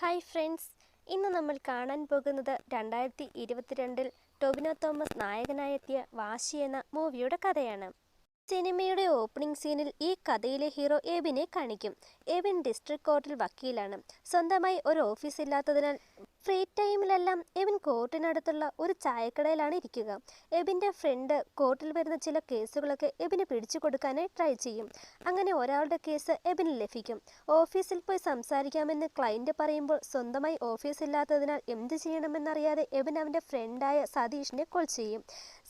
Hi friends, ഇന്ന് നമ്മൾ കാണാൻ പോകുന്നത് 2022 ടൊവിനോ തോമസ് നായകനായെത്തിയ വാശി എന്ന മൂവിയുടെ കഥയാണ്. സിനിമയുടെ ഓപ്പണിംഗ് സീനിൽ ഈ കഥയിലെ ഹീറോ എബിനെ കാണിക്കും. എബിൻ ഡിസ്ട്രിക്ട് കോർട്ടിൽ വക്കീലാണ്. സ്വന്തമായി ഒരു ഓഫീസ് ഇല്ലാത്തതിനാൽ ഫ്രീ ടൈമിലെല്ലാം എബിൻ കോർട്ടിനടുത്തുള്ള ഒരു ചായക്കടയിലാണ് ഇരിക്കുക. എബിൻ്റെ ഫ്രണ്ട് കോർട്ടിൽ വരുന്ന ചില കേസുകളൊക്കെ എബിന് പിടിച്ചു കൊടുക്കാനായി ട്രൈ ചെയ്യും. അങ്ങനെ ഒരാളുടെ കേസ് എബിന് ലഭിക്കും. ഓഫീസിൽ പോയി സംസാരിക്കാമെന്ന് ക്ലയൻറ്റ് പറയുമ്പോൾ സ്വന്തമായി ഓഫീസ് ഇല്ലാത്തതിനാൽ എന്ത് ചെയ്യണമെന്നറിയാതെ എബിൻ അവൻ്റെ ഫ്രണ്ടായ സതീഷിനെ കോൾ ചെയ്യും.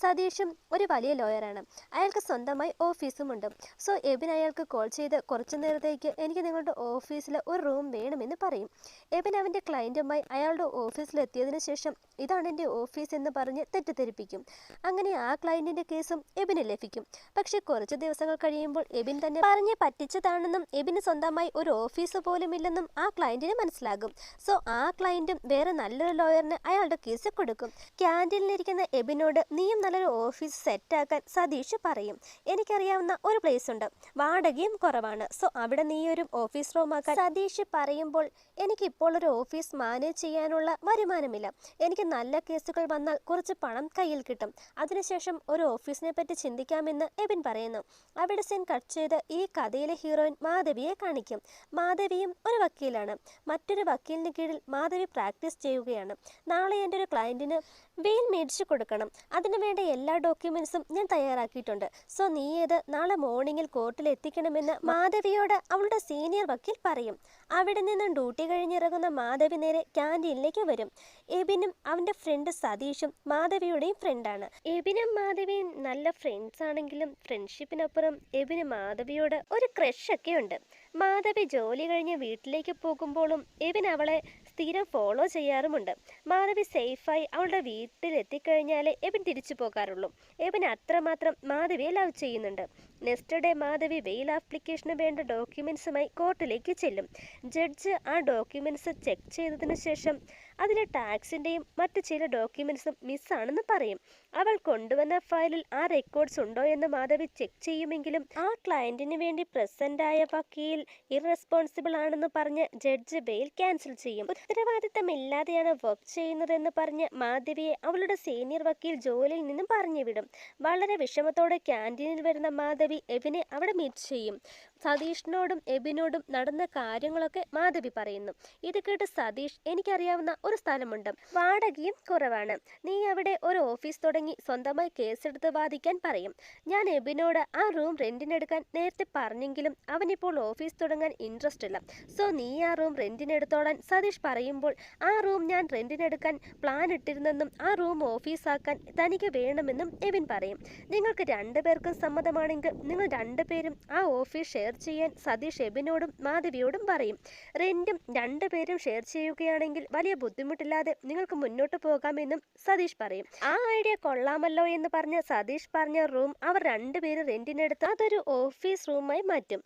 സതീഷും ഒരു വലിയ ലോയറാണ്. അയാൾക്ക് സ്വന്തമായി ഓഫീസുമുണ്ട്. സോ എബിൻ അയാൾക്ക് കോൾ ചെയ്ത് കുറച്ചു നേരത്തേക്ക് എനിക്ക് നിങ്ങളുടെ ഓഫീസിൽ ഒരു റൂം വേണമെന്ന് പറയും. എബിൻ അവൻ്റെ ക്ലയൻറ്റുമായി അയാളുടെ ഓഫീസിലെത്തിയതിനു ശേഷം ഇതാണ് എൻ്റെ ഓഫീസ് എന്ന് പറഞ്ഞ് തെറ്റിദ്ധരിപ്പിക്കും. അങ്ങനെ ആ ക്ലയൻറ്റിൻ്റെ കേസും എബിന് ലഭിക്കും. പക്ഷേ കുറച്ച് ദിവസങ്ങൾ കഴിയുമ്പോൾ എബിൻ തന്നെ പറഞ്ഞ് പറ്റിച്ചതാണെന്നും എബിന് സ്വന്തമായി ഒരു ഓഫീസ് പോലും ഇല്ലെന്നും ആ ക്ലയൻറ്റിന് മനസ്സിലാകും. സോ ആ ക്ലയൻറ്റും വേറെ നല്ലൊരു ലോയറിന് അയാളുടെ കേസ് കൊടുക്കും. ക്യാൻറ്റീനിലിരിക്കുന്ന എബിനോട് നീയും നല്ലൊരു ഓഫീസ് സെറ്റാക്കാൻ സതീഷ് പറയും. എനിക്കറിയാവുന്ന ഒരു പ്ലേസ് ഉണ്ട്, വാടകയും കുറവാണ്, സോ അവിടെ നീ ഒരു ഓഫീസ് റൂമാക്കാൻ സതീഷ് പറയുമ്പോൾ എനിക്കിപ്പോൾ ഒരു ഓഫീസ് മാനേജ് ചെയ്യാനുള്ള വരുമാനമില്ല. എനിക്ക് നല്ല കേസുകൾ വന്നാൽ കുറച്ച് പണം കയ്യിൽ കിട്ടും. അതിനുശേഷം ഒരു ഓഫീസിനെ പറ്റി ചിന്തിക്കാമെന്ന് എബിൻ പറയുന്നു. അവിടെ സീൻ കട്ട് ചെയ്ത് ഈ കഥയിലെ ഹീറോയിൻ മാധവിയെ കാണിക്കും. മാധവിയും ഒരു വക്കീലാണ്. മറ്റൊരു വക്കീലിന് കീഴിൽ മാധവി പ്രാക്ടീസ് ചെയ്യുകയാണ്. നാളെ എൻ്റെ ഒരു ക്ലയൻറ്റിന് ബെയിൽ മേടിച്ചു കൊടുക്കണം. അതിനു വേണ്ട എല്ലാ ഡോക്യുമെൻസും ഞാൻ തയ്യാറാക്കിയിട്ടുണ്ട്. സോ നീ ഇത് നാളെ മോർണിംഗിൽ കോർട്ടിൽ എത്തിക്കണമെന്ന് മാധവിയോട് അവളുടെ സീനിയർ വക്കീൽ പറയും. അവിടെ നിന്ന് ഡ്യൂട്ടി കഴിഞ്ഞിറങ്ങുന്ന മാധവി നേരെ ക്യാൻറ്റീനിലേക്ക് വരും. എബിനും അവൻ്റെ ഫ്രണ്ട് സതീഷും മാധവിയുടെയും ഫ്രണ്ടാണ്. എബിനും മാധവിയും നല്ല ഫ്രണ്ട്സ് ആണെങ്കിലും ഫ്രണ്ട്ഷിപ്പിനപ്പുറം എബിന് മാധവിയോട് ഒരു ക്രഷൊക്കെ ഉണ്ട്. മാധവി ജോലി കഴിഞ്ഞ് വീട്ടിലേക്ക് പോകുമ്പോഴും എബിൻ അവളെ സ്ഥിരം ഫോളോ ചെയ്യാറുമുണ്ട്. മാധവി സേഫായി അവളുടെ വീട്ടിലെത്തിക്കഴിഞ്ഞാലേ എബിൻ തിരിച്ചു പോകാറുള്ളൂ. എബിൻ അത്രമാത്രം മാധവിയെ ലവ് ചെയ്യുന്നുണ്ട്. നെക്സ്റ്റ് ഡേ മാധവി ബെയിൽ ആപ്ലിക്കേഷന് വേണ്ട ഡോക്യുമെൻസുമായി കോർട്ടിലേക്ക് ചെല്ലും. ജഡ്ജ് ആ ഡോക്യുമെൻറ്റ്സ് ചെക്ക് ചെയ്തതിനു ശേഷം അതിലെ ടാക്സിൻ്റെയും മറ്റു ചില ഡോക്യുമെൻറ്റ്സും മിസ്സാണെന്ന് പറയും. അവൾ കൊണ്ടുവന്ന ഫയലിൽ ആ റെക്കോർഡ്സ് ഉണ്ടോ എന്ന് മാധവി ചെക്ക് ചെയ്യുമെങ്കിലും ആ ക്ലയൻറ്റിന് വേണ്ടി പ്രസൻ്റായ വക്കീൽ ഇറസ്പോൺസിബിൾ ആണെന്ന് പറഞ്ഞ് ജഡ്ജ് ബെയിൽ ക്യാൻസൽ ചെയ്യും. ഉത്തരവാദിത്തമില്ലാതെയാണ് വർക്ക് ചെയ്യുന്നതെന്ന് പറഞ്ഞ് മാധവിയെ അവളുടെ സീനിയർ വക്കീൽ ജോലിയിൽ നിന്നും പറഞ്ഞുവിടും. വളരെ വിഷമത്തോടെ ക്യാൻറ്റീനിൽ വരുന്ന മാധവി എബിനെ അവിടെ മീറ്റ് ചെയ്യും. സതീഷിനോടും എബിനോടും നടന്ന കാര്യങ്ങളൊക്കെ മാധവി പറയുന്നു. ഇത് കേട്ട് സതീഷ് എനിക്കറിയാവുന്ന ഒരു സ്ഥലമുണ്ട്, വാടകയും കുറവാണ്, നീ അവിടെ ഒരു ഓഫീസ് തുടങ്ങി സ്വന്തമായി കേസെടുത്ത് വാദിക്കാൻ പറയും. ഞാൻ എബിനോട് ആ റൂം റെന്റിനെടുക്കാൻ നേരത്തെ പറഞ്ഞെങ്കിലും അവനിപ്പോൾ ഓഫീസ് തുടങ്ങാൻ ഇൻട്രസ്റ്റ് ഇല്ല. സോ നീ ആ റൂം റെന്റിനെടുത്തോളാൻ സതീഷ് പറയുമ്പോൾ ആ റൂം ഞാൻ റെന്റിനെടുക്കാൻ പ്ലാൻ ഇട്ടിരുന്നെന്നും ആ റൂം ഓഫീസാക്കാൻ തനിക്ക് വേണമെന്നും എബിൻ പറയും. നിങ്ങൾക്ക് രണ്ടുപേർക്കും സമ്മതമാണെങ്കിൽ നിങ്ങൾ രണ്ടുപേരും ആ ഓഫീസ് ഷെയർ ചെയ്യാൻ സതീഷ് എബിനോടും മാധവിയോടും പറയും. റെന്റും രണ്ടുപേരും ഷെയർ ചെയ്യുകയാണെങ്കിൽ വലിയ ബുദ്ധിമുട്ടില്ലാതെ നിങ്ങൾക്ക് മുന്നോട്ട് പോകാമെന്നും സതീഷ് പറയും. ആ ഐഡിയ കൊള്ളാമല്ലോ എന്ന് പറഞ്ഞ് സതീഷ് പറഞ്ഞ റൂം അവർ രണ്ടുപേരും റെന്റിനെടുത്ത് അതൊരു ഓഫീസ് റൂമായി മാറ്റും.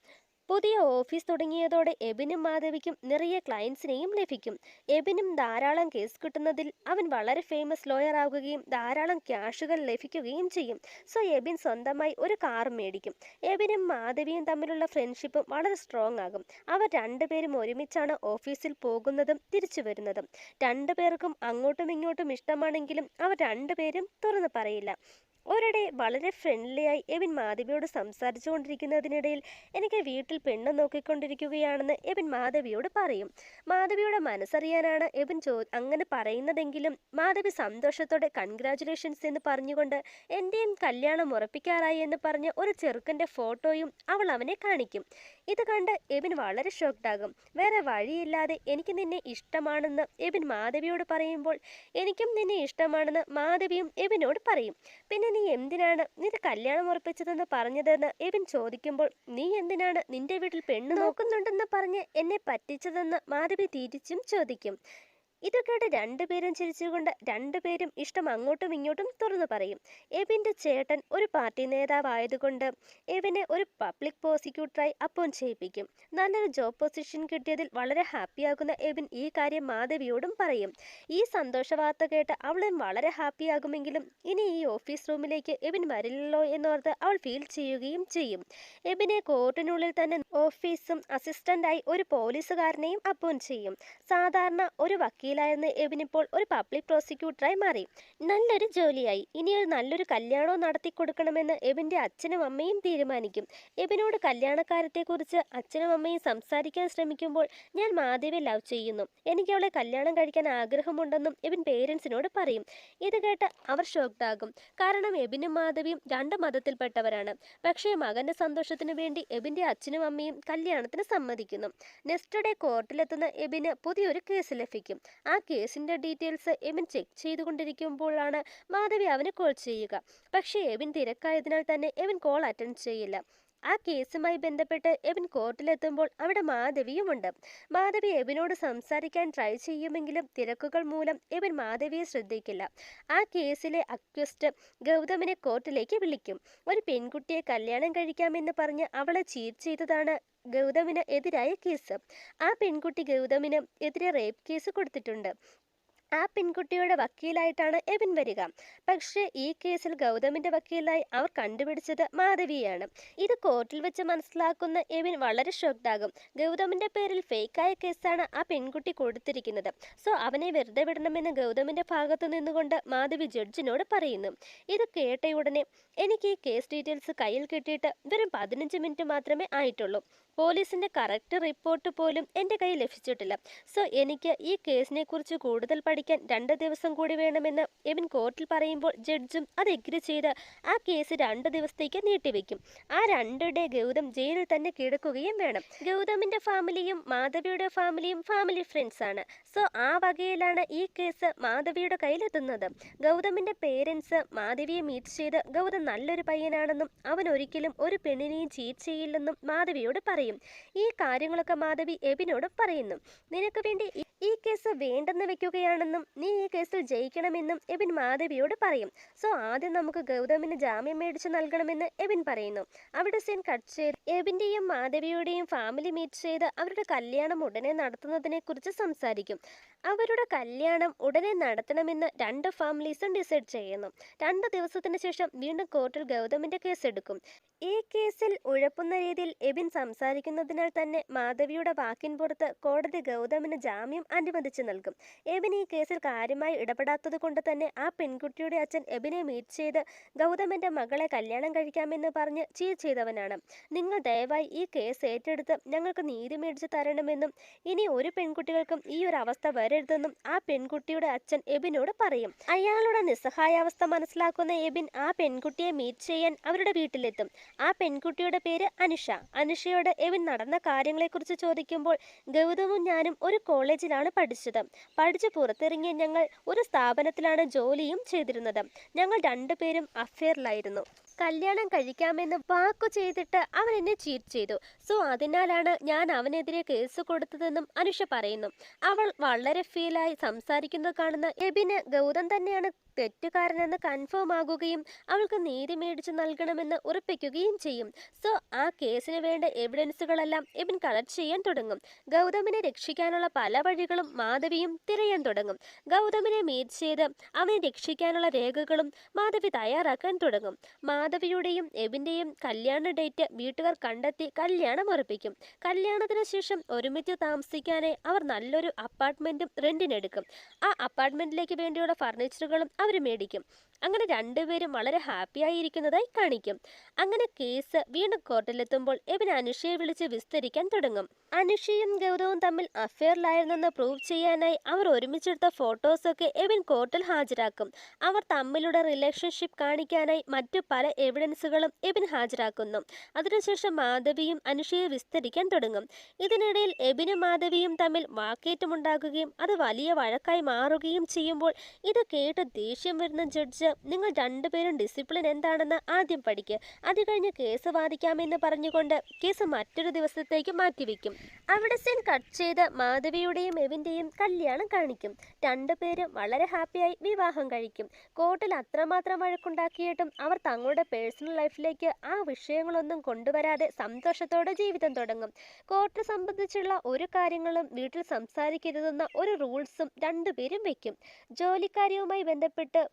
പുതിയ ഓഫീസ് തുടങ്ങിയതോടെ എബിനും മാധവിക്കും നിറയെ ക്ലയൻസിനെയും ലഭിക്കും. എബിനും ധാരാളം കേസ് കിട്ടുന്നതിൽ അവൻ വളരെ ഫേമസ് ലോയർ ആകുകയും ധാരാളം ക്യാഷുകൾ ലഭിക്കുകയും ചെയ്യും. സോ എബിൻ സ്വന്തമായി ഒരു കാർ മേടിക്കും. എബിനും മാധവിയും തമ്മിലുള്ള ഫ്രണ്ട്ഷിപ്പും വളരെ സ്ട്രോങ് ആകും. അവർ രണ്ടുപേരും ഒരുമിച്ചാണ് ഓഫീസിൽ പോകുന്നതും തിരിച്ചു വരുന്നതും. രണ്ടുപേർക്കും അങ്ങോട്ടും ഇങ്ങോട്ടും ഇഷ്ടമാണെങ്കിലും അവർ രണ്ടുപേരും തുറന്നു പറയില്ല. ഒരിടെ വളരെ ഫ്രണ്ട്ലിയായി എബിൻ മാധവിയോട് സംസാരിച്ചു കൊണ്ടിരിക്കുന്നതിനിടയിൽ എനിക്ക് വീട്ടിൽ പെണ്ണ് നോക്കിക്കൊണ്ടിരിക്കുകയാണെന്ന് എബിൻ മാധവിയോട് പറയും. മാധവിയുടെ മനസ്സറിയാനാണ് എബിൻ അങ്ങനെ പറയുന്നതെങ്കിലും മാധവി സന്തോഷത്തോടെ കൺഗ്രാറ്റുലേഷൻസ് എന്ന് പറഞ്ഞുകൊണ്ട് എൻ്റെയും കല്യാണം ഉറപ്പിക്കാറായി എന്ന് പറഞ്ഞ് ഒരു ചെറുക്കൻ്റെ ഫോട്ടോയും അവൾ അവനെ കാണിക്കും. ഇത് കണ്ട് എബിൻ വളരെ ഷോക്ക്ഡാകും. വേറെ വഴിയില്ലാതെ എനിക്ക് നിന്നെ ഇഷ്ടമാണെന്ന് എബിൻ മാധവിയോട് പറയുമ്പോൾ എനിക്കും നിന്നെ ഇഷ്ടമാണെന്ന് മാധവിയും എബിനോട് പറയും. പിന്നെ നീ എന്തിനാണ് നിന്റെ കല്യാണം ഉറപ്പിച്ചതെന്ന് പറഞ്ഞതെന്ന് എബിൻ ചോദിക്കുമ്പോൾ നീ എന്തിനാണ് നിന്റെ വീട്ടിൽ പെണ്ണ് നോക്കുന്നുണ്ടെന്ന് പറഞ്ഞ് എന്നെ പറ്റിച്ചതെന്ന് മാധവി തിരിച്ചും ചോദിക്കും. ഇത് കേട്ട് രണ്ടുപേരും ചിരിച്ചുകൊണ്ട് രണ്ടുപേരും ഇഷ്ടം അങ്ങോട്ടും ഇങ്ങോട്ടും തുറന്നു പറയും. എബിന്റെ ചേട്ടൻ ഒരു പാർട്ടി നേതാവായതുകൊണ്ട് എബിനെ ഒരു പബ്ലിക് പ്രോസിക്യൂട്ടറായി അപ്പോയിന്റ് ചെയ്യിപ്പിക്കും. നല്ലൊരു ജോബ് പൊസിഷൻ കിട്ടിയതിൽ വളരെ ഹാപ്പിയാകുന്ന എബിൻ ഈ കാര്യം മാധവിയോടും പറയും. ഈ സന്തോഷ വാർത്ത കേട്ട് അവളും വളരെ ഹാപ്പിയാകുമെങ്കിലും ഇനി ഈ ഓഫീസ് റൂമിലേക്ക് എബിൻ വരില്ലല്ലോ എന്നോർത്ത് അവൾ ഫീൽ ചെയ്യുകയും ചെയ്യും. എബിനെ കോർട്ടിനുള്ളിൽ തന്നെ ഓഫീസും അസിസ്റ്റന്റായി ഒരു പോലീസുകാരനെയും അപ്പോയിന്റ് ചെയ്യും. സാധാരണ ഒരു വക്കീലായിരുന്ന എബിൻ ഇപ്പോൾ ഒരു പബ്ലിക് പ്രോസിക്യൂട്ടറായി മാറി. നല്ലൊരു ജോലിയായി. ഇനി ഒരു നല്ലൊരു കല്യാണവും നടത്തി കൊടുക്കണമെന്ന് എബിന്റെ അച്ഛനും അമ്മയും തീരുമാനിക്കും. എബിനോട് കല്യാണക്കാര്യത്തെക്കുറിച്ച് അച്ഛനും അമ്മയും സംസാരിക്കാൻ ശ്രമിക്കുമ്പോൾ ഞാൻ മാധവിയെ ലവ് ചെയ്യുന്നു, എനിക്ക് അവളെ കല്യാണം കഴിക്കാൻ ആഗ്രഹമുണ്ടെന്നും എബിൻ പേരൻസിനോട് പറയും. ഇത് കേട്ട് അവർ ഷോക്ക്ഡ് ആകും. കാരണം എബിനും മാധവിയും രണ്ട് മതത്തിൽപ്പെട്ടവരാണ്. പക്ഷേ മകന്റെ സന്തോഷത്തിനു വേണ്ടി എബിന്റെ അച്ഛനും അമ്മയും കല്യാണത്തിന് സമ്മതിക്കുന്നു. നെക്സ്റ്റ് ഡേ കോർട്ടിലെത്തുന്ന എബിന് പുതിയൊരു കേസ് ലഭിക്കും. ആ കേസിന്റെ ഡീറ്റെയിൽസ് എബിൻ ചെക്ക് ചെയ്തുകൊണ്ടിരിക്കുമ്പോഴാണ് മാധവി അവന് കോൾ ചെയ്യുക. പക്ഷേ എബിൻ തിരക്കായതിനാൽ തന്നെ എബിൻ കോൾ അറ്റൻഡ് ചെയ്യില്ല. ആ കേസുമായി ബന്ധപ്പെട്ട് എബിൻ കോർട്ടിലെത്തുമ്പോൾ അവിടെ മാധവിയുമുണ്ട്. മാധവി എബിനോട് സംസാരിക്കാൻ ട്രൈ ചെയ്യുമെങ്കിലും തിരക്കുകൾ മൂലം എബിൻ മാധവിയെ ശ്രദ്ധിക്കില്ല. ആ കേസിലെ അക്യൂസ്ഡ് ഗൗതമിനെ കോർട്ടിലേക്ക് വിളിക്കും. ഒരു പെൺകുട്ടിയെ കല്യാണം കഴിക്കാമെന്ന് പറഞ്ഞ് അവളെ ചീറ്റ് ചെയ്തതാണ് ഗൗതമിന് എതിരായ കേസ്. ആ പെൺകുട്ടി ഗൗതമിന് എതിരെ റേപ്പ് കേസ് കൊടുത്തിട്ടുണ്ട്. ആ പെൺകുട്ടിയുടെ വക്കീലായിട്ടാണ് എബിൻ വരിക. പക്ഷേ ഈ കേസിൽ ഗൗതമിന്റെ വക്കീലായി അവർ കണ്ടുപിടിച്ചത് മാധവിയാണ്. ഇത് കോർട്ടിൽ വെച്ച് മനസ്സിലാക്കുന്ന എബിൻ വളരെ ഷോക്ക്ഡ് ആകും. ഗൗതമിന്റെ പേരിൽ ഫേക്കായ കേസാണ് ആ പെൺകുട്ടി കൊടുത്തിരിക്കുന്നത്. സോ അവനെ വെറുതെ വിടണമെന്ന് ഗൗതമിന്റെ ഭാഗത്തു നിന്നുകൊണ്ട് മാധവി ജഡ്ജിനോട് പറയുന്നു. ഇത് കേട്ടയുടനെ എനിക്ക് ഈ കേസ് ഡീറ്റെയിൽസ് കയ്യിൽ കിട്ടിയിട്ട് വെറും 15 മിനിറ്റ് മാത്രമേ ആയിട്ടുള്ളൂ. പോലീസിന്റെ കറക്റ്റ് റിപ്പോർട്ട് പോലും എൻ്റെ കയ്യിൽ ലഭിച്ചിട്ടില്ല. സോ എനിക്ക് ഈ കേസിനെ കുറിച്ച് കൂടുതൽ പഠിക്കാൻ 2 ദിവസം കൂടി വേണമെന്ന് എബിൻ കോർട്ടിൽ പറയുമ്പോൾ ജഡ്ജും അത് എഗ്രി ചെയ്ത് ആ കേസ് 2 ദിവസത്തേക്ക് നീട്ടിവെക്കും. ആ 2 ഡേ ഗൗതം ജയിലിൽ തന്നെ കിടക്കുകയും വേണം. ഗൗതമിന്റെ ഫാമിലിയും മാധവിയുടെ ഫാമിലിയും ഫാമിലി ഫ്രണ്ട്സ് ആണ്. സോ ആ വകയിലാണ് ഈ കേസ് മാധവിയുടെ കയ്യിലെത്തുന്നത്. ഗൗതമിന്റെ പേരൻസ് മാധവിയെ മീറ്റ് ചെയ്ത് ഗൗതം നല്ലൊരു പയ്യനാണെന്നും അവൻ ഒരിക്കലും ഒരു പെണ്ണിനെയും ചീറ്റ് ചെയ്യില്ലെന്നും മാധവിയോട് പറയും. ഈ കാര്യങ്ങളൊക്കെ മാധവി എബിനോട് പറയുന്നു. നിനക്ക് വേണ്ടി ഈ കേസ് വേണ്ടെന്ന് വെക്കുകയാണെന്നും നീ ഈ കേസിൽ ജയിക്കണമെന്നും എബിൻ മാധവിയോട് പറയും. സോ ആദ്യം നമുക്ക് ഗൗതമിന് ജാമ്യം മേടിച്ചു നൽകണമെന്ന് എബിൻ പറയുന്നു. അവിടെ സീൻ കട്ട് ചെയ്ത് എബിന്റെയും മാധവിയുടെയും ഫാമിലി മീറ്റ് ചെയ്ത് അവരുടെ കല്യാണം ഉടനെ നടത്തുന്നതിനെ കുറിച്ച് സംസാരിക്കും. അവരുടെ കല്യാണം ഉടനെ നടത്തണമെന്ന് 2 ഫാമിലീസും ഡിസൈഡ് ചെയ്യുന്നു. 2 ദിവസത്തിന് ശേഷം വീണ്ടും കോർട്ടിൽ ഗൗതമിന്റെ കേസ് എടുക്കും. ഈ കേസിൽ ഉഴപ്പുന്ന രീതിയിൽ എബിൻ സംസാരിക്കുന്നതിനാൽ തന്നെ മാധവിയുടെ വാക്കിൻ പുറത്ത് കോടതി ഗൗതമിന് ജാമ്യം അനുവദിച്ചു നൽകും. എബിൻ ഈ കേസിൽ കാര്യമായി ഇടപെടാത്തത് കൊണ്ട് തന്നെ ആ പെൺകുട്ടിയുടെ അച്ഛൻ എബിനെ മീറ്റ് ചെയ്ത് ഗൗതമിന്റെ മകളെ കല്യാണം കഴിക്കാമെന്ന് പറഞ്ഞ് ചീറ്റ് ചെയ്തവനാണ്. നിങ്ങൾ ദയവായി ഈ കേസ് ഏറ്റെടുത്ത് ഞങ്ങൾക്ക് നീതി മേടിച്ചു തരണമെന്നും ഇനി ഒരു പെൺകുട്ടികൾക്കും ഈ ഒരു അവസ്ഥ വരരുതെന്നും ആ പെൺകുട്ടിയുടെ അച്ഛൻ എബിനോട് പറയും. അയാളുടെ നിസ്സഹായാവസ്ഥ മനസ്സിലാക്കുന്ന എബിൻ ആ പെൺകുട്ടിയെ മീറ്റ് ചെയ്യാൻ അവരുടെ വീട്ടിലെത്തും. ആ പെൺകുട്ടിയുടെ പേര് അനുഷ. അനുഷയോട് എബിൻ നടന്ന കാര്യങ്ങളെക്കുറിച്ച് ചോദിക്കുമ്പോൾ ഗൗതമും ഞാനും ഒരു കോളേജിലാണ് പഠിച്ചത്. പഠിച്ചു പുറത്തിറങ്ങിയ ഞങ്ങൾ ഒരു സ്ഥാപനത്തിലാണ് ജോലിയും ചെയ്തിരുന്നത്. ഞങ്ങൾ 2 പേരും അഫെയറിലായിരുന്നു. കല്യാണം കഴിക്കാമെന്ന് വാക്കു ചെയ്തിട്ട് അവൻ എന്നെ ചീറ്റ് ചെയ്തു. സോ അതിനാലാണ് ഞാൻ അവനെതിരെ കേസ് കൊടുത്തതെന്നും അനുഷ പറയുന്നു. അവൾ വളരെ ഫീലായി സംസാരിക്കുന്നത് കാണുന്ന എബിന് ഗൗതം തന്നെയാണ് തെറ്റുകാരനെന്ന് കൺഫേം ആകുകയും അവൾക്ക് നീതി മേടിച്ചു നൽകണമെന്ന് ഉറപ്പിക്കുകയും ചെയ്യും. സോ ആ കേസിന് വേണ്ട എവിഡൻസുകളെല്ലാം എബിൻ കളക്ട് ചെയ്യാൻ തുടങ്ങും. ഗൗതമിനെ രക്ഷിക്കാനുള്ള പല വഴികളും മാധവിയും തിരയാൻ തുടങ്ങും. ഗൗതമിനെ മീറ്റ് ചെയ്ത് അവനെ രക്ഷിക്കാനുള്ള രേഖകളും മാധവി തയ്യാറാക്കാൻ തുടങ്ങും. മാധവിയുടെയും എബിന്റെയും കല്യാണ ഡേറ്റ് വീട്ടുകാർ കണ്ടെത്തി കല്യാണം ഉറപ്പിക്കും. കല്യാണത്തിന് ശേഷം ഒരുമിച്ച് താമസിക്കാനായി അവർ നല്ലൊരു അപ്പാർട്ട്മെന്റും റെന്റിനെടുക്കും. ആ അപ്പാർട്ട്മെന്റിലേക്ക് വേണ്ടിയുള്ള ഫർണിച്ചറുകളും അവർ മേടിക്കും. അങ്ങനെ 2 പേരും വളരെ ഹാപ്പി ആയിരിക്കുന്നതായി കാണിക്കും. അങ്ങനെ കേസ് വീണ്ടും കോർട്ടിലെത്തുമ്പോൾ എബിൻ അനുഷയെ വിളിച്ച് വിസ്തരിക്കാൻ തുടങ്ങും. അനുഷയും ഗൗതവും തമ്മിൽ അഫെയറിലായിരുന്നെന്ന് പ്രൂവ് ചെയ്യാനായി അവർ ഒരുമിച്ചെടുത്ത ഫോട്ടോസൊക്കെ എബിൻ കോർട്ടിൽ ഹാജരാക്കും. അവർ തമ്മിലുള്ള റിലേഷൻഷിപ്പ് കാണിക്കാനായി മറ്റു പല എവിഡൻസുകളും എബിൻ ഹാജരാക്കുന്നു. അതിനുശേഷം മാധവിയും അനുഷയെ വിസ്തരിക്കാൻ തുടങ്ങും. ഇതിനിടയിൽ എബിനും മാധവിയും തമ്മിൽ വാക്കേറ്റമുണ്ടാകുകയും അത് വലിയ വഴക്കായി മാറുകയും ചെയ്യുമ്പോൾ ഇത് കേട്ട് ദേഷ്യം വരുന്ന ജഡ്ജ്, നിങ്ങൾ രണ്ടുപേരും ഡിസിപ്ലിൻ എന്താണെന്ന് ആദ്യം പഠിക്കുക, അത് കഴിഞ്ഞ് കേസ് വാദിക്കാമെന്ന് പറഞ്ഞുകൊണ്ട് കേസ് മറ്റൊരു ദിവസത്തേക്ക് മാറ്റിവെക്കും. അവിടെ സീൻ കട്ട് ചെയ്ത് മാധവിയുടെയും എബിൻ്റെയും കല്യാണം കാണിക്കും. രണ്ടുപേരും വളരെ ഹാപ്പിയായി വിവാഹം കഴിക്കും. കോർട്ടിൽ അത്രമാത്രം വഴക്കുണ്ടാക്കിയിട്ടും അവർ തങ്ങളുടെ പേഴ്സണൽ ലൈഫിലേക്ക് ആ വിഷയങ്ങളൊന്നും കൊണ്ടുവരാതെ സന്തോഷത്തോടെ ജീവിതം തുടങ്ങും. കോർട്ട് സംബന്ധിച്ചുള്ള ഒരു കാര്യങ്ങളും വീട്ടിൽ സംസാരിക്കരുതെന്ന ഒരു റൂൾസും രണ്ടുപേരും വെക്കും. ജോലിക്കാര്യവുമായി ബന്ധപ്പെട്ട്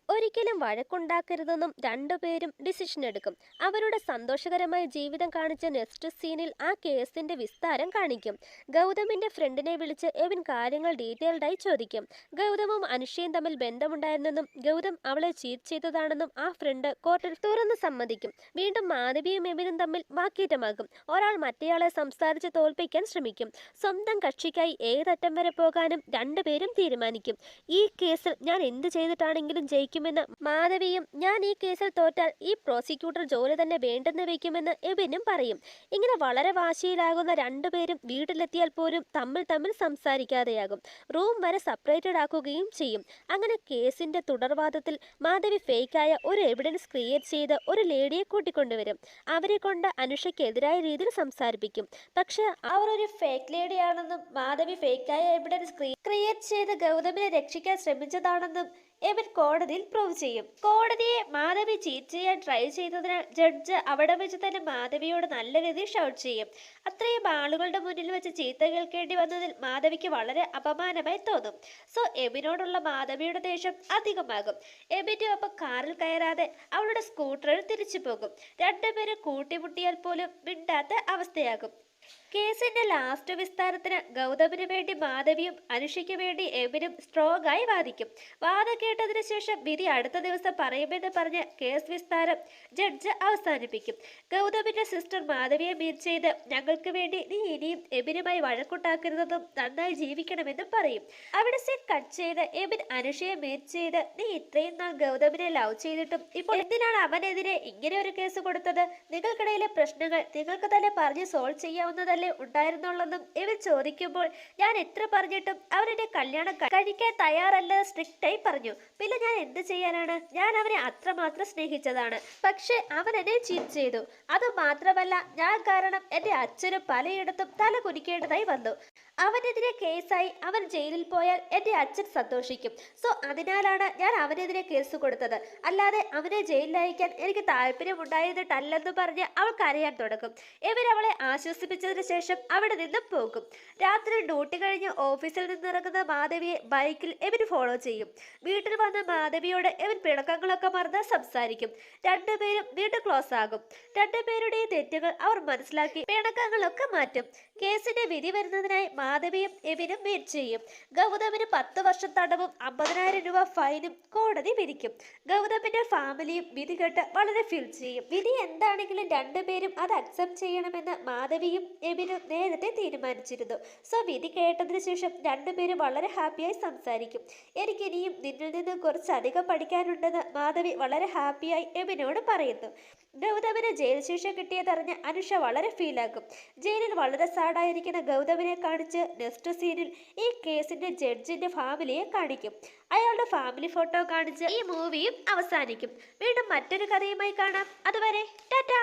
ഒരിക്കലും വഴക്കുണ്ടാക്കരുതെന്നും രണ്ടുപേരും ഡിസിഷൻ എടുക്കും. അവരുടെ സന്തോഷകരമായ ജീവിതം കാണിച്ച നെക്സ്റ്റ് സീനിൽ ആ കേസിന്റെ വിസ്താരം കാണിക്കും. ഗൗതമിന്റെ ഫ്രണ്ടിനെ വിളിച്ച് എബിൻ കാര്യങ്ങൾ ഡീറ്റെയിൽഡായി ചോദിക്കും. ഗൗതമും അനുഷയും തമ്മിൽ ബന്ധമുണ്ടായിരുന്നെന്നും ഗൗതം അവളെ ചീറ്റ് ചെയ്തതാണെന്നും ആ ഫ്രണ്ട് കോർട്ടിൽ തുറന്ന് സമ്മതിക്കും. വീണ്ടും മാധവിയും എബിനും തമ്മിൽ വാക്കേറ്റമാകും. ഒരാൾ മറ്റേയാളെ സംസാരിച്ച് തോൽപ്പിക്കാൻ ശ്രമിക്കും. സ്വന്തം കക്ഷിക്കായി ഏതറ്റം വരെ പോകാനും രണ്ടുപേരും തീരുമാനിക്കും. ഈ കേസിൽ ഞാൻ എന്ത് ചെയ്തിട്ടാണെങ്കിലും ജയിക്കുമെന്ന് മാധവിയും, ഞാൻ ഈ കേസിൽ തോറ്റാൽ ഈ പ്രോസിക്യൂട്ടർ ജോലി തന്നെ വേണ്ടെന്ന് വയ്ക്കുമെന്ന് എബിനും പറയും. ഇങ്ങനെ വളരെ വാശിയിലാകുന്ന രണ്ടുപേരും വീട്ടിലെത്തിയാൽ പോലും തമ്മിൽ സംസാരിക്കാതെയാകും. റൂം വരെ സെപ്പറേറ്റഡ് ആക്കുകയും ചെയ്യും. അങ്ങനെ കേസിന്റെ തുടർവാദത്തിൽ മാധവി ഫേക്കായ ഒരു എവിഡൻസ് ക്രിയേറ്റ് ചെയ്ത് ഒരു ലേഡിയെ കൂട്ടിക്കൊണ്ടുവരും. അവരെ കൊണ്ട് അനുഷയ്ക്കെതിരായ രീതിയിൽ സംസാരിപ്പിക്കും. പക്ഷെ അവർ ഒരു ഫേക്ക് ലേഡിയാണെന്നും മാധവി ഫേക്കായ എവിഡൻസ് ക്രിയേറ്റ് ചെയ്ത് ഗൗതമിനെ രക്ഷിക്കാൻ ശ്രമിച്ചതാണെന്നും എബിൻ കോടതിയിൽ പ്രൂവ് ചെയ്യും. കോടതിയെ മാധവി ചീറ്റ് ചെയ്യാൻ ട്രൈ ചെയ്തതിനാൽ ജഡ്ജ് അവിടെ വെച്ച് തന്നെ മാധവിയോട് നല്ല രീതിയിൽ ഷൗട്ട് ചെയ്യും. അത്രയും ആളുകളുടെ മുന്നിൽ വെച്ച് ചീത്ത കേൾക്കേണ്ടി വന്നതിൽ മാധവിക്ക് വളരെ അപമാനമായി തോന്നും. സോ എബിനോടുള്ള മാധവിയുടെ ദേഷ്യം അധികമാകും. എബിന്റെ ഒപ്പം കാറിൽ കയറാതെ അവളുടെ സ്കൂട്ടറിൽ തിരിച്ചു പോകും. രണ്ടുപേരും കൂട്ടിമുട്ടിയാൽ പോലും മിണ്ടാത്ത അവസ്ഥയാകും. കേസിന്റെ ലാസ്റ്റ് വിസ്താരത്തിന് ഗൗതമിന് വേണ്ടി മാധവിയും അനുഷയ്ക്ക് വേണ്ടി എബിനും സ്ട്രോങ് ആയി വാദിക്കും. വാദം കേട്ടതിനു ശേഷം വിധി അടുത്ത ദിവസം പറയുമെന്ന് പറഞ്ഞ് കേസ് വിസ്താരം ജഡ്ജ് അവസാനിപ്പിക്കും. ഗൗതമിന്റെ സിസ്റ്റർ മാധവിയെ മീറ്റ് ചെയ്ത്, ഞങ്ങൾക്ക് വേണ്ടി നീ ഇനിയും എബിനുമായി വഴക്കുണ്ടാക്കരുതെന്നും നന്നായി ജീവിക്കണമെന്നും പറയും. അവിടെ സീൻ കട്ട് ചെയ്ത് എബിൻ അനുഷയെ മീറ്റ് ചെയ്ത്, നീ ഇത്രയും നാൾ ഗൗതമിനെ ലവ് ചെയ്തിട്ടും ഇപ്പോൾ എന്തിനാണ് അവനെതിരെ ഇങ്ങനെ ഒരു കേസ് കൊടുത്തത്? നിങ്ങൾക്കിടയിലെ പ്രശ്നങ്ങൾ നിങ്ങൾക്ക് തന്നെ പറഞ്ഞ് സോൾവ് ചെയ്യാവുന്നതല്ല ഉണ്ടായിരുന്നുള്ളെന്നും എബിൻ ചോദിക്കുമ്പോൾ, ഞാൻ എത്ര പറഞ്ഞിട്ടും അവരുടെ കല്യാണം കഴിക്കാൻ തയ്യാറല്ല സ്ട്രിക്റ്റായി പറഞ്ഞു. പിന്നെ ഞാൻ എന്ത് ചെയ്യാനാണ്? ഞാൻ അവനെ അത്രമാത്രം സ്നേഹിച്ചതാണ്. പക്ഷെ അവൻ എന്നെ ചീറ്റ് ചെയ്തു. അത് മാത്രമല്ല, ഞാൻ കാരണം എൻ്റെ അച്ഛനും പലയിടത്തും തല കുനിക്കേണ്ടതായി വന്നു. അവനെതിരെ കേസായി അവൻ ജയിലിൽ പോയാൽ എൻ്റെ അച്ഛൻ സന്തോഷിക്കും. സോ അതിനാലാണ് ഞാൻ അവനെതിരെ കേസ് കൊടുത്തത്. അല്ലാതെ അവനെ ജയിലിൽ അയക്കാൻ എനിക്ക് താല്പര്യമുണ്ടായിരുന്നിട്ടല്ലെന്ന് പറഞ്ഞ് അവൾ കരയാൻ തുടങ്ങും. എബിൻ അവളെ ആശ്വസിപ്പിച്ചതിന് ശേഷം അവിടെ നിന്ന് പോകും. രാത്രി ഡ്യൂട്ടി കഴിഞ്ഞ് ഓഫീസിൽ നിന്നിറങ്ങുന്ന മാധവിയെ ബൈക്കിൽ എബിൻ ഫോളോ ചെയ്യും. വീട്ടിൽ വന്ന മാധവിയോട് എബിൻ പിണക്കങ്ങളൊക്കെ മറന്ന് സംസാരിക്കും. രണ്ടുപേരും വീണ്ടും ക്ലോസ് ആകും. രണ്ടുപേരുടെയും തെറ്റുകൾ അവർ മനസ്സിലാക്കി പിണക്കങ്ങളൊക്കെ മാറ്റും. കേസിന്റെ വിധി വരുന്നതിനായി മാധവിയും എബിനും വെയിറ്റ് ചെയ്യും. ഗൗതമിന് 10 വർഷം തടവും 50,000 രൂപ ഫൈനും കോടതി വിധിക്കും. ഗൗതമിന്റെ ഫാമിലിയും വിധി കേട്ട് വളരെ ഫീൽ ചെയ്യും. വിധി എന്താണെങ്കിലും രണ്ടുപേരും അത് അക്സെപ്റ്റ് ചെയ്യണമെന്ന് മാധവിയും എബിനും നേരത്തെ തീരുമാനിച്ചിരുന്നു. സോ വിധി കേട്ടതിന് ശേഷം രണ്ടുപേരും വളരെ ഹാപ്പിയായി സംസാരിക്കും. എനിക്കിനിയും നിന്നിൽ നിന്ന് കുറച്ചധികം പഠിക്കാനുണ്ടെന്ന് മാധവി വളരെ ഹാപ്പിയായി എബിനോട് പറയുന്നു. ഗൗതമിന് ജയിൽ ശിക്ഷ കിട്ടിയതറിഞ്ഞ് അനുഷ വളരെ ഫീലാക്കും. ജയിലിൽ വളരെ സാഡായിരിക്കുന്ന ഗൗതമിനെ കാണിച്ച് നെക്സ്റ്റ് സീനിൽ ഈ കേസിന്റെ ജഡ്ജിന്റെ ഫാമിലിയെ കാണിക്കും. അയാളുടെ ഫാമിലി ഫോട്ടോ കാണിച്ച് ഈ മൂവിയും അവസാനിക്കും. വീണ്ടും മറ്റൊരു കഥയുമായി കാണാം. അതുവരെ ടാറ്റാ.